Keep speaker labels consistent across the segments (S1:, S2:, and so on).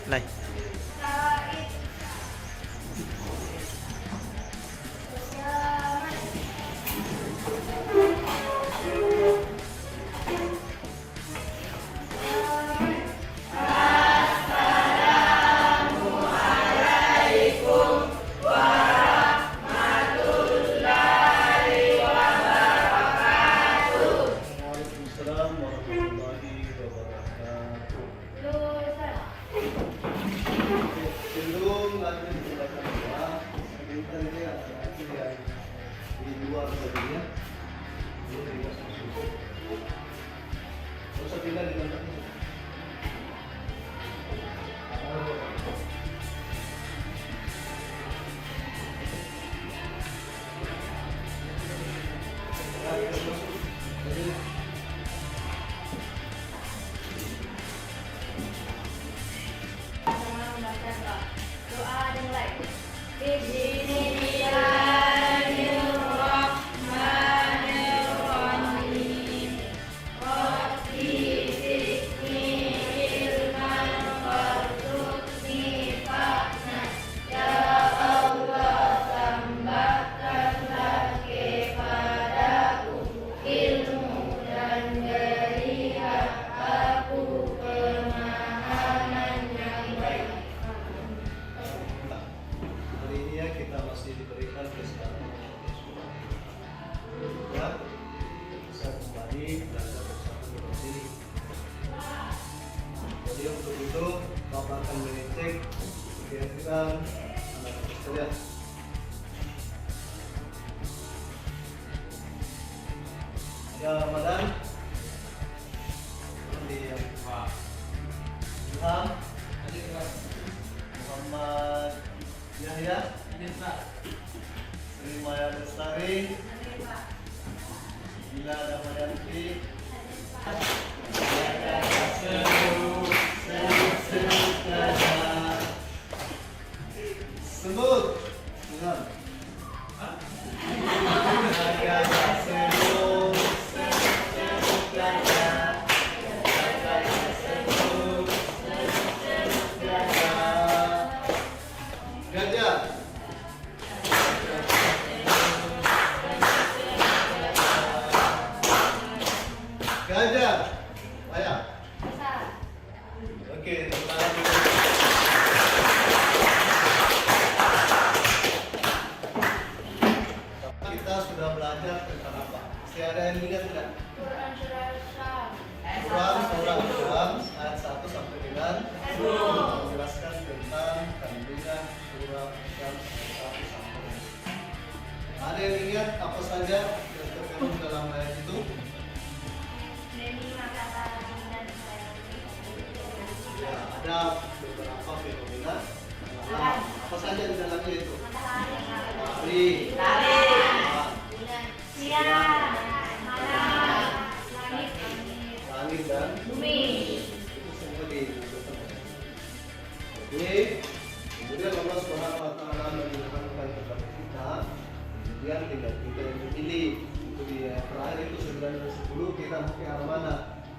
S1: Lai. Jadi untuk itu Bapak akan mengecek kegiatan anak sekalian. Ada Ramadan, kemudian Ilham, Muhammad Yahya, Sri Maya Lestari, Bila Damayanti, sebut dengan gajah, ayah. Oke, kita sudah belajar tentang apa? Masih ada yang ingat tidak? Quran surah Al-Quran ayat 1 sampai dengan 10 menjelaskan tentang kandungan surah Al-Quran 1 sampai 10. Ada yang ingat apa saja yang terkandung dalam ayat itu? Ya, ada beberapa fenomena Oke. Kemudian Allah Subhanahu wa taala mengingatkan kepada kita, kemudian tinggal kita yang memilih. Itu di terakhir itu 9 dan 10 kita mau ke arah mana?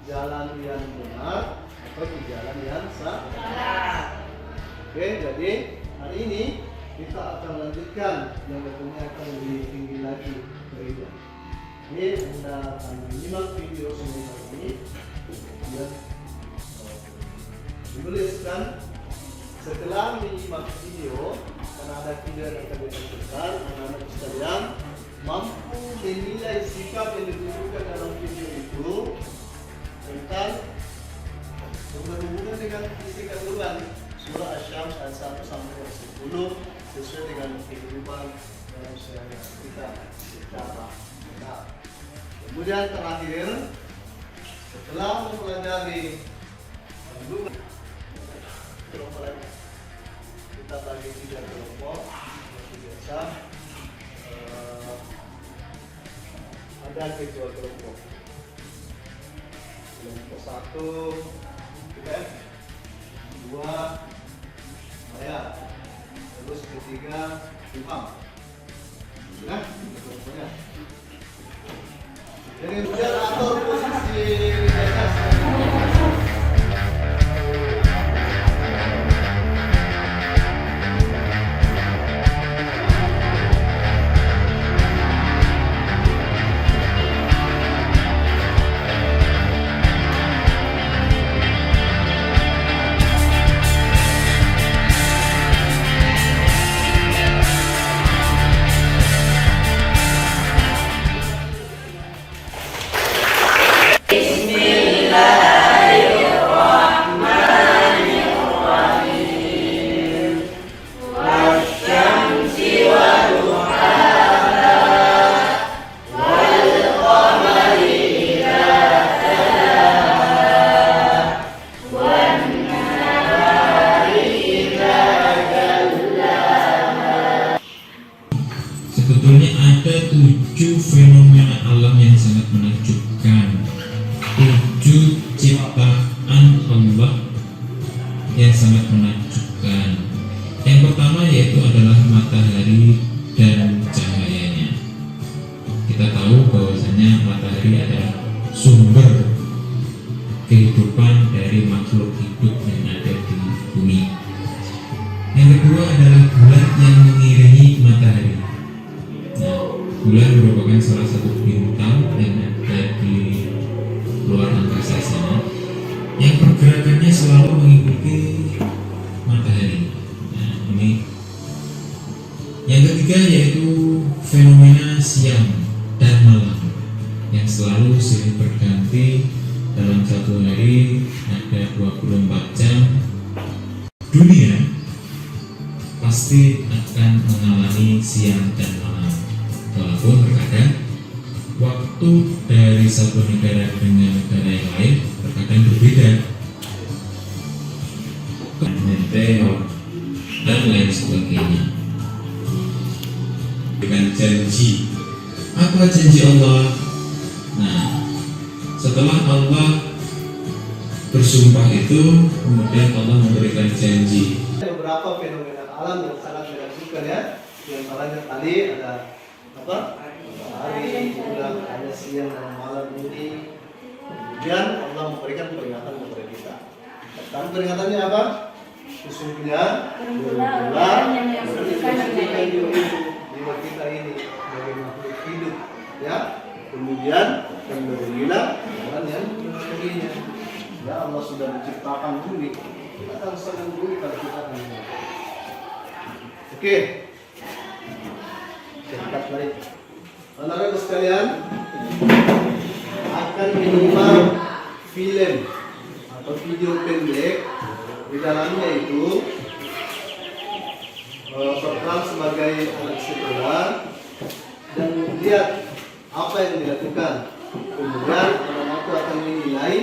S1: Jalan yang benar atau di jalan yang salah. Oke, jadi hari ini kita akan lanjutkan yang tentunya akan lebih tinggi lagi dari ini. Anda akan menyimak video semua ini. Kemudian dituliskan setelah menyimak video, karena ada video yang akan ditentukan, anak-anak sekalian mampu menilai sikap yang ditunjukkan dalam video itu tentang berhubungan dengan isi kandungan surah Asy-Syams ayat 1 sampai 10 sesuai dengan kehidupan dalam sehari-hari kita secara benar. Kemudian terakhir, setelah mempelajari kandungan kelompok, kita bagi 3 kelompok seperti biasa. Ada kedua kelompok. Kelompok 1 kita 2 saya, terus ketiga Imam. Sudah kelompoknya. Jadi kemudian atur posisi atas.
S2: Sebetulnya ada 7 fenomena alam yang sangat menakjubkan, 7 ciptaan Allah yang sangat menakjubkan. Yang pertama yaitu adalah matahari dan cahayanya. Kita tahu bahwasanya matahari adalah sumber kehidupan dari makhluk hidup yang ada di bumi. Yang kedua adalah bulan yang mengiringi matahari. Bulan merupakan salah satu bintang yang ada di luar angkasa sana yang pergerakannya selalu mengikuti matahari. Nah, ini yang ketiga yaitu fenomena siang dan malam yang selalu silih berganti. Dalam satu hari ada 24 jam. Dunia pasti akan mengalami siang dan malam, walaupun terkadang waktu dari satu negara dengan negara yang lain terkadang berbeda, dan lain sebagainya. Dengan janji, apa janji Allah? Nah, setelah Allah bersumpah itu, kemudian Allah memberikan janji.
S1: Beberapa fenomena alam yang sangat menakjubkan ya. Di antaranya tadi ada apa? Matahari, bulan, ada siang dan malam ini. Kemudian Allah memberikan peringatan kepada kita. Dan peringatannya apa? Sesungguhnya bulan yang menunjukkan jiwa kita ini sebagai makhluk hidup, ya. Kemudian dan berilah bulan yang menunjukinya. Ya, Allah sudah menciptakan bumi. Kita akan senang bumi kalau kita akan melihat. Oke. Singkat balik. Saudara sekalian, akan menyimak film atau video pendek. Di dalamnya itu berperan sebagai anak sekolah dan melihat apa yang dilakukan. Kemudian anak itu akan menilai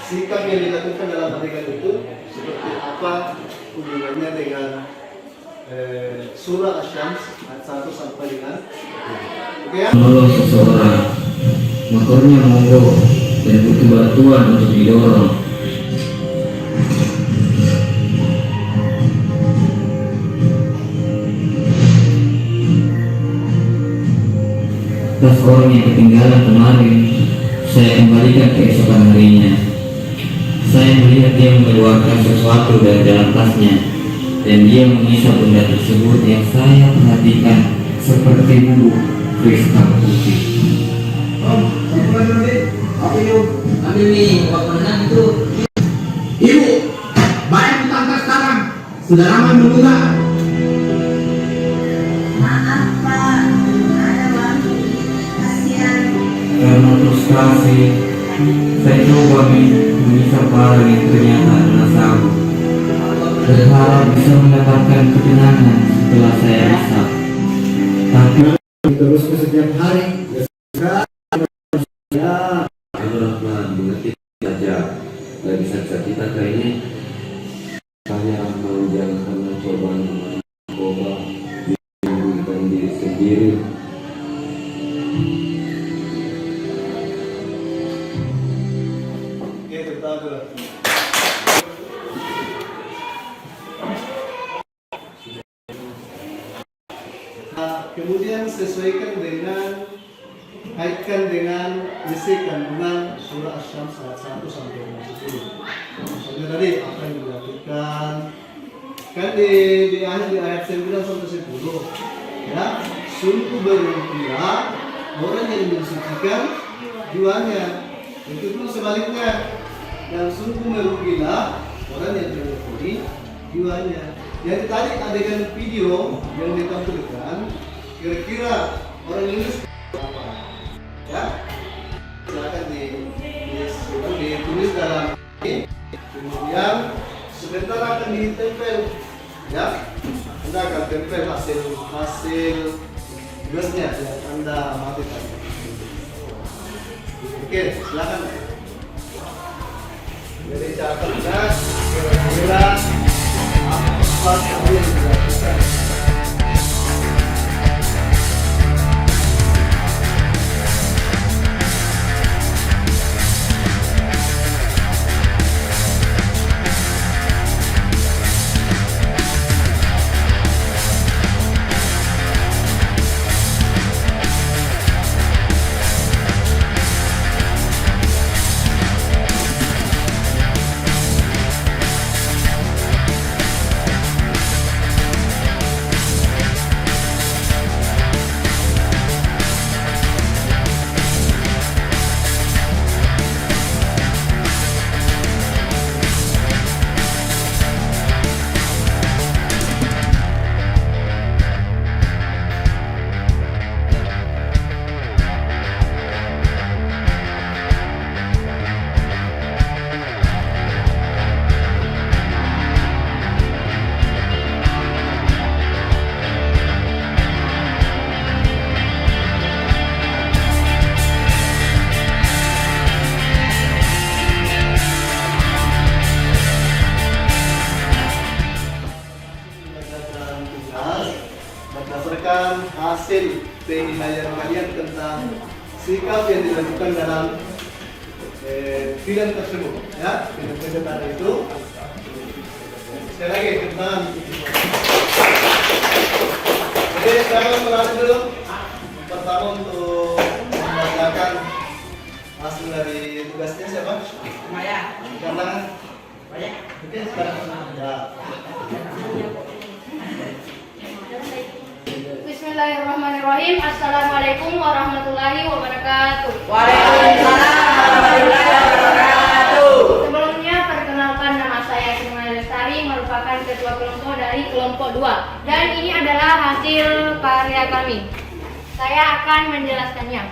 S1: sikap yang dilakukan dalam adegan itu seperti apa hubungannya dengan surah Asy-Syams ayat 1 sampai dengan
S3: menolong seseorang, motornya mogok dan butuh bantuan untuk didorong. kertas orang yang ketinggalan kemarin saya kembalikan keesokan harinya. Saya melihat dia mengeluarkan sesuatu dari dalam tasnya, dan dia mengisap benda tersebut yang saya perhatikan seperti bulu kristal putih.
S4: Ambil nih, uang menang itu.
S5: Ibu, bayar utang sekarang. Sudah lama menunda.
S6: Maaf Pak, ada waktu, kasihan.
S3: Karena frustrasi, saya coba mengisap barang yang ternyata adalah sabu. Berharap bisa mendapatkan ketenangan setelah saya isap. Tapi
S5: Terus ke setiap hari.
S7: Rahman mengerti saja dari saja kita kayaknya hanya Rahman jangan karena cobaan narkoba menyembuhkan diri sendiri.
S1: Oke, tetap dulu. Kemudian sesuaikan dengan kaitkan dengan isi kandungan surah Asy-Syams ayat 1 sampai 10. Misalnya tadi apa yang dilakukan kan di ayat 9 sampai 10 ya, sungguh beruntunglah orang yang mensucikan jiwanya, itu pun sebaliknya, dan sungguh merugilah orang yang menekuni jiwanya. Jadi tadi adegan video yang ditampilkan, kira-kira orang ini apa? Ya, silakan ditulis dalam ini. Kemudian sebentar akan ditempel, ya. Anda akan tempel hasil tugasnya yang Anda matikan. Oke, silakan. Jadi cara tugas kira-kira apa yang dilakukan? Berdasarkan hasil penilaian kalian tentang sikap yang dilakukan dalam film tersebut, ya, film tadi itu. Sekali lagi tentang. Oke, sekarang berarti dulu. Pertama untuk membacakan hasil dari tugasnya siapa?
S4: Maya.
S1: Karena.
S4: Maya.
S1: Oke, sekarang ya.
S8: Bismillahirrahmanirrahim. Assalamualaikum warahmatullahi wabarakatuh.
S4: Waalaikumsalam warahmatullahi wabarakatuh.
S8: Sebelumnya perkenalkan, nama saya Ismail Lestari, merupakan ketua kelompok dari kelompok 2, dan ini adalah hasil karya kami. Saya akan menjelaskannya.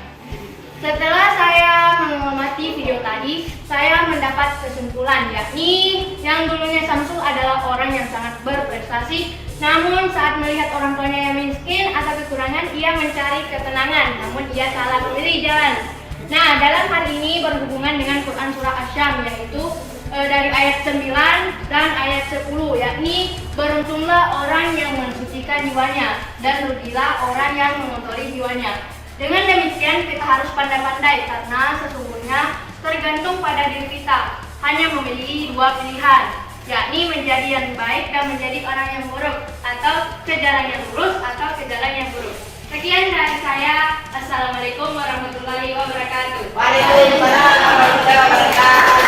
S8: Setelah saya mengamati video tadi, saya mendapat kesimpulan, yakni yang dulunya Samsul adalah orang yang sangat berprestasi, namun saat melihat orang tuanya yang miskin atau kekurangan, ia mencari ketenangan, namun ia salah pilih jalan. Nah, dalam hal ini berhubungan dengan Quran surah Asy-Syams, yaitu dari ayat 9 dan ayat 10, yakni beruntunglah orang yang mensucikan jiwanya dan rugilah orang yang mengotori jiwanya. Dengan demikian kita harus pandai-pandai, karena sesungguhnya tergantung pada diri kita, hanya memiliki dua pilihan, yakni menjadi yang baik dan menjadi orang yang buruk, atau ke jalan yang lurus atau ke jalan yang buruk. Sekian dari saya. Assalamualaikum warahmatullahi wabarakatuh.
S4: Waalaikumsalam warahmatullahi wabarakatuh.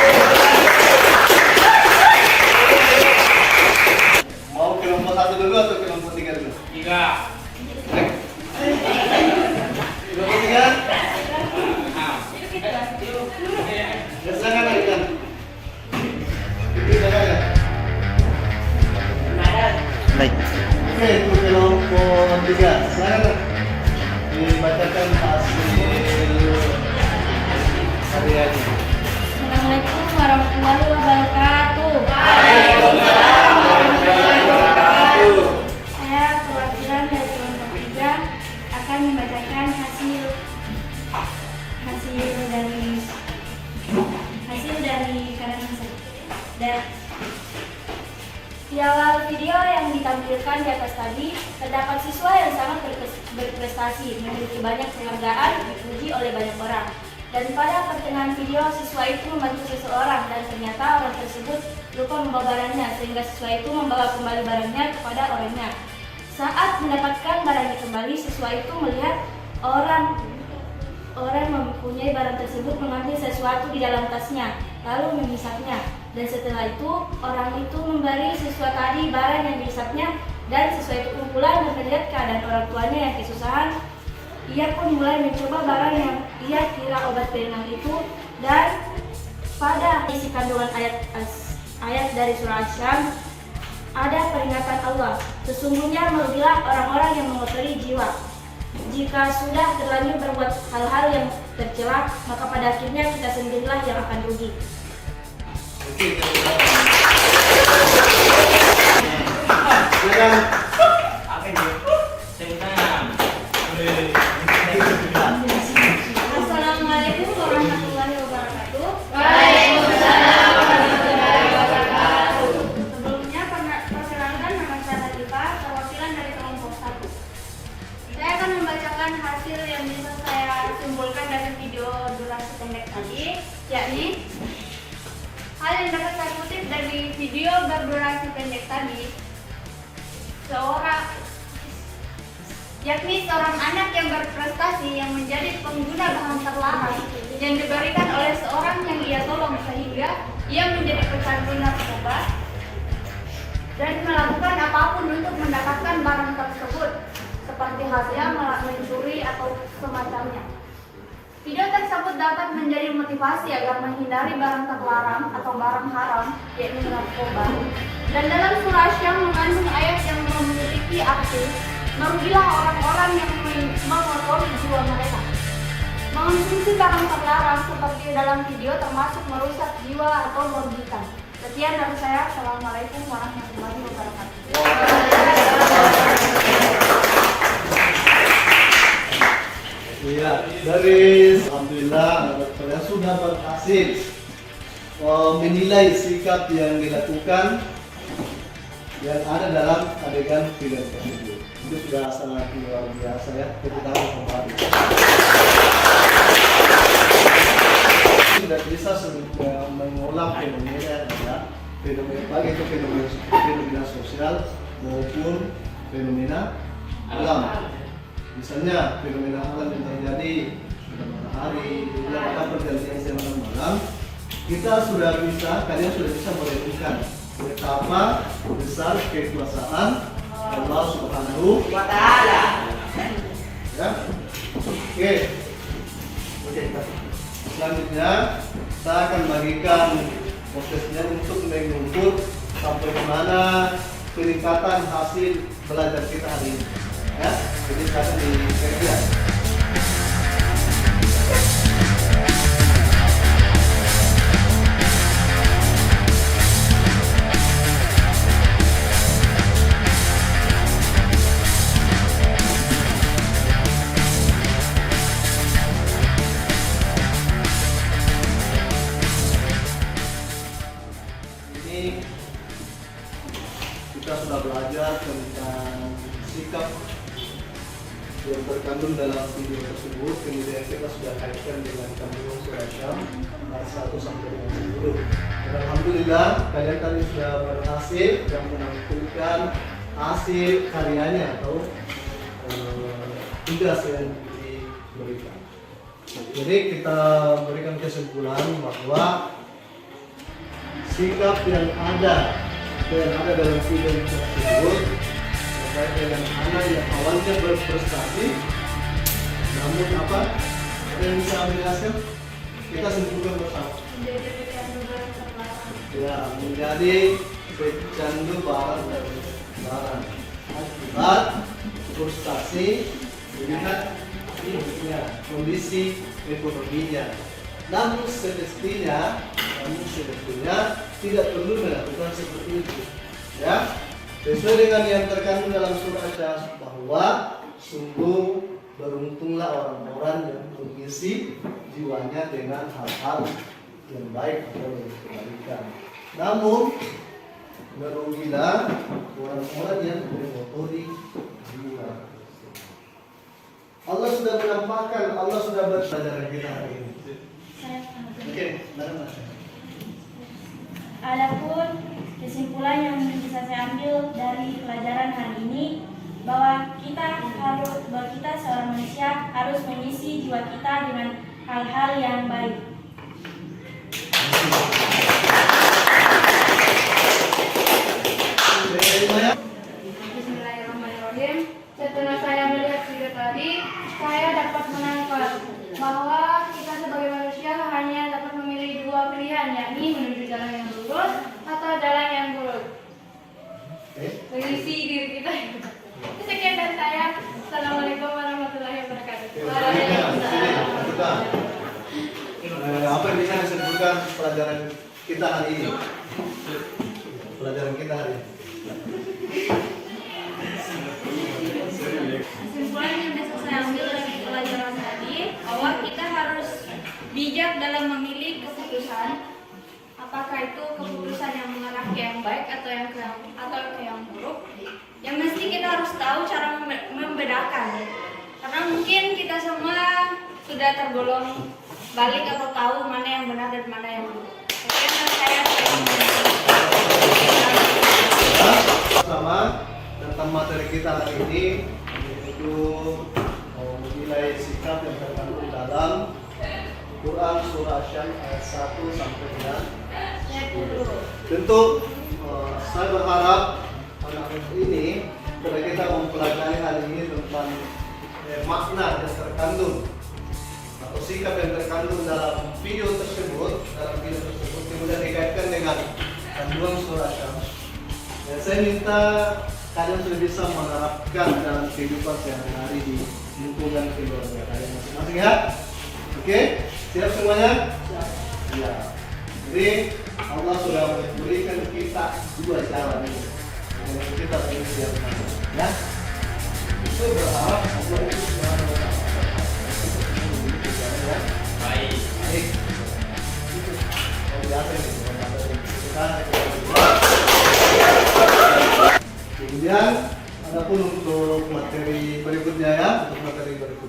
S1: Mau kelompok 1 dulu atau kelompok 3 dulu?
S4: 3.
S1: Kelompok 3? Silakan lanjutkan. Silakan. Oke, itu kelompok 3. Silakan. Dibacakan hasil karyanya.
S8: Assalamualaikum warahmatullahi wabarakatuh. Saya perwakilan dari kelompok 3 akan membacakan hasil dari karangan saya. Di awal video yang ditampilkan di atas tadi, terdapat siswa yang sangat berprestasi, memiliki banyak penghargaan, dipuji oleh banyak orang. Dan pada pertengahan video, siswa itu membantu seseorang dan ternyata orang tersebut lupa membawa barangnya, sehingga siswa itu membawa kembali barangnya kepada orangnya. Saat mendapatkan barangnya kembali, siswa itu melihat orang mempunyai barang tersebut mengambil sesuatu di dalam tasnya, lalu memisahnya. Dan setelah itu, orang itu memberi siswa tadi barang yang dihisapnya, dan siswa itu kumpulan dan melihat keadaan orang tuanya yang kesusahan. Ia pun mulai mencoba barang yang ia kira obat penenang itu, dan pada isi kandungan ayat dari surah Asy-Syams ada peringatan Allah. Sesungguhnya merugilah orang-orang yang mengotori jiwa. Jika sudah terlanjur berbuat hal-hal yang tercela, maka pada akhirnya kita sendirilah yang akan rugi.
S1: Silakan.
S8: Assalamualaikum warahmatullahi wabarakatuh.
S4: Waalaikumsalam warahmatullahi wabarakatuh.
S8: Sebelumnya perkenalkan, nama saya Latifah, perwakilan dari kelompok 1. Saya akan membacakan hasil yang bisa saya simpulkan dari video durasi pendek tadi, yakni hal yang dapat saya kutip dari video berdurasi pendek tadi, seorang anak yang berprestasi yang menjadi pengguna bahan terlarang yang diberikan oleh seorang yang ia tolong sehingga ia menjadi pecandu narkoba dan melakukan apapun untuk mendapatkan barang tersebut, seperti halnya mencuri atau semacamnya. Video tersebut dapat menjadi motivasi agar menghindari barang terlarang atau barang haram, yaitu narkoba. Dan dalam surah Asy-Syams mengandung ayat yang memiliki arti, merugilah orang-orang yang mengotori jiwa mereka. Mengonsumsi barang terlarang seperti dalam video termasuk merusak jiwa atau merugikan. Sekian dari saya. Assalamualaikum warahmatullahi wabarakatuh.
S1: Iya, dari alhamdulillah saya sudah berhasil menilai sikap yang dilakukan yang ada dalam adegan film tersebut. Itu sudah sangat luar biasa ya, tepuk tangan kembali. Tidak bisa mengolah fenomena ya, baik itu fenomena sosial maupun fenomena alam. Misalnya fenomena alam yang terjadi pada matahari, ada pergantian siang malam, kita sudah bisa, kalian sudah bisa merenungkan betapa besar kekuasaan Allah Subhanahu
S4: Wa ta'ala.
S1: ya. Oke. Selanjutnya saya akan bagikan prosesnya untuk mengukur sampai mana peningkatan hasil belajar kita hari ini. Ya, jadi saya akan dikerjakan. Kita sudah belajar tentang sikap yang terkandung dalam video tersebut, kemudian kita sudah kaitkan dengan kandungan surah Asy-Syams ayat 1 sampai dengan 10. Dan alhamdulillah kalian tadi sudah berhasil dan menampilkan hasil karyanya atau tugas yang diberikan. Jadi kita berikan kesimpulan bahwa sikap yang ada dalam video tersebut terkait dengan anak yang awalnya berprestasi, namun apa? Ada yang bisa ambil hasil? Kita simpulkan bersama. Ya, menjadi pecandu barang dan barang akibat frustasi melihat kondisi ekonominya. Namun semestinya tidak perlu melakukan seperti itu. Ya, sesuai dengan yang terkandung dalam surah Asy-Sya's bahwa sungguh beruntunglah orang-orang yang mengisi jiwanya dengan hal-hal yang baik atau yang kebaikan. Namun merugilah orang-orang yang mengotori jiwa. Allah sudah menampakkan, Allah sudah berpelajaran kita hari ini. Oke, bareng-bareng.
S9: Adapun kesimpulan yang bisa saya ambil dari pelajaran hari ini bahwa kita seorang manusia harus mengisi jiwa kita dengan hal-hal yang baik.
S8: Bismillahirrahmanirrahim. Setelah saya melihat video tadi, saya dapat menangkap bahwa kita sebagai manusia hanya dapat memilih dua pilihan, yakni menuju jalan yang lurus atau jalan yang buruk. Mengisi diri kita. Sekian dari saya. Assalamualaikum warahmatullahi wabarakatuh.
S1: Waalaikumsalam. Apa yang bisa disebutkan pelajaran kita hari ini? Pelajaran kita hari ini.
S9: Kesimpulan yang bisa saya ambil dari pelajaran tadi bahwa kita harus bijak dalam memilih keputusan, apakah itu keputusan yang mengarah ke yang baik atau ke yang buruk. Yang mesti kita harus tahu cara membedakan, karena mungkin kita semua sudah tergolong balik atau tahu mana yang benar dan mana yang buruk. Sekian dari saya.
S1: Sama tentang materi kita hari ini, yaitu menilai sikap yang terkandung dalam Quran surah Asy-Sya's ayat 1 sampai dengan 10. Tentu saya berharap anak-anak ini ketika kita mempelajari hari ini tentang makna yang terkandung atau sikap yang terkandung dalam video tersebut, kemudian dikaitkan dengan kandungan surah Asy-Sya's. Dan saya minta kalian sudah bisa menerapkan dalam kehidupan sehari-hari di lingkungan keluarga kalian masing-masing, ya. Oke, siap semuanya? Ya. Jadi Allah sudah memberikan kita dua jalan ini. Yang kita pilih yang mana, ya. Saya berharap Allah itu Subhanahu wa Ta'ala ya. Baik. Biasa ini. Kemudian adapun untuk materi berikutnya,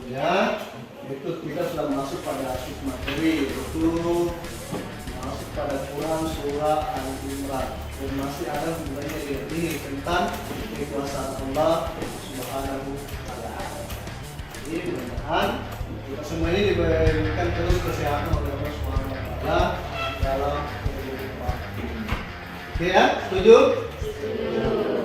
S1: ya, itu kita sudah masuk pada materi, yaitu masuk pada Quran surah Al-Imran, dan masih ada hubungannya ini tentang kekuasaan Allah Subhanahu wa Ta'ala. Jadi mudah-mudahan kita semua ini diberikan terus kesehatan oleh Allah Subhanahu wa Ta'ala dalam kehidupan. Oke, ya, setuju? Setuju.